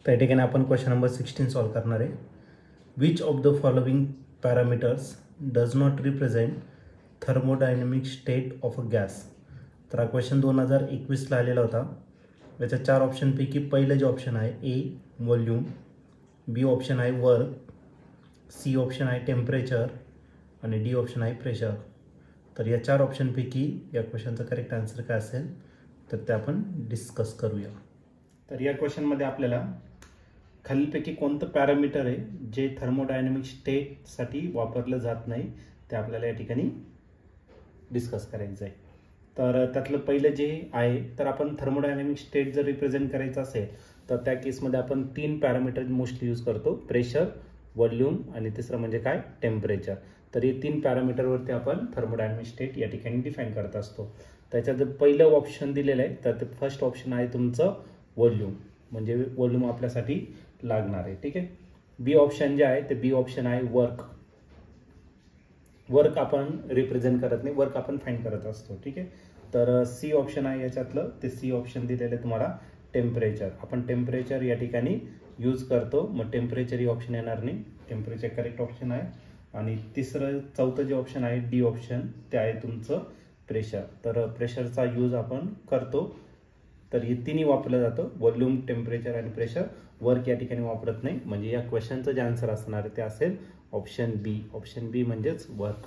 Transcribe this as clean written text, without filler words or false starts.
त्या ठिकाणी आपण क्वेश्चन नंबर 16 सॉल्व करणार आहे. Which of the following parameters does not represent thermodynamic state of a gas. तर हा क्वेश्चन 2021ला आलेला होता. याच्या 4 ऑप्शनपैकी पहिलं जे ऑप्शन आहे ए व्हॉल्यूम, बी ऑप्शन आहे वर्क, सी ऑप्शन आहे टेम्परेचर आणि डी ऑप्शन आहे प्रेशर. तर या 4 ऑप्शनपैकी या क्वेश्चनचा करेक्ट आन्सर काय असेल तर ते आपण डिस्कस करूया. तर या क्वेश्चनमध्ये आपल्याला खालीलपैकी कोणतं पॅरामीटर आहे जे थर्मोडायनॅमिक स्टेटसाठी वापरलं जात नाही ते आपल्याला या ठिकाणी डिस्कस करायचं आहे. तर त्यातलं पहिलं जे आहे तर आपण थर्मोडायनॅमिक स्टेट जर रिप्रेझेंट करायचं असेल तर त्या केसमध्ये आपण 3 पॅरामीटर मोस्टली यूज करतो, प्रेशर, व्हॉल्यूम आणि तिसरं म्हणजे काय टेम्परेचर. तर हे 3 पॅरामीटरवरती आपण थर्मोडायनॅमिक स्टेट या ठिकाणी डिफाईन करत असतो. त्याच्यात पहिलं ऑप्शन दिलेलं आहे तर ते फर्स्ट ऑप्शन आहे तुमचं व्हॉल्यूम, म्हणजे व्हॉल्यूम आपल्यासाठी लागणार आहे. ठीक आहे. बी ऑप्शन जे आहे ते बी ऑप्शन आहे वर्क. वर्क आपण रिप्रेझेंट करत नाही, वर्क आपण फाईंड करत असतो. ठीक आहे. तर सी ऑप्शन आहे याच्यातलं, ते सी ऑप्शन दिलेलं आहे तुम्हाला टेम्परेचर. आपण टेम्परेचर या ठिकाणी यूज करतो, मग टेम्परेचर ही ऑप्शन येणार नाही, टेम्परेचर करेक्ट ऑप्शन आहे. आणि चौथं जे ऑप्शन आहे डी ऑप्शन ते आहे तुमचं प्रेशर. तर प्रेशरचा यूज आपण करतो. तर हे तिन्ही वापरलं जातं, व्हॉल्यूम, टेम्परेचर आणि प्रेशर. वर्क या ठिकाणी वापरत नाही, म्हणजे या क्वेश्चनचं जे आन्सर असणार आहे ते असेल ऑप्शन बी. ऑप्शन बी म्हणजेच वर्क.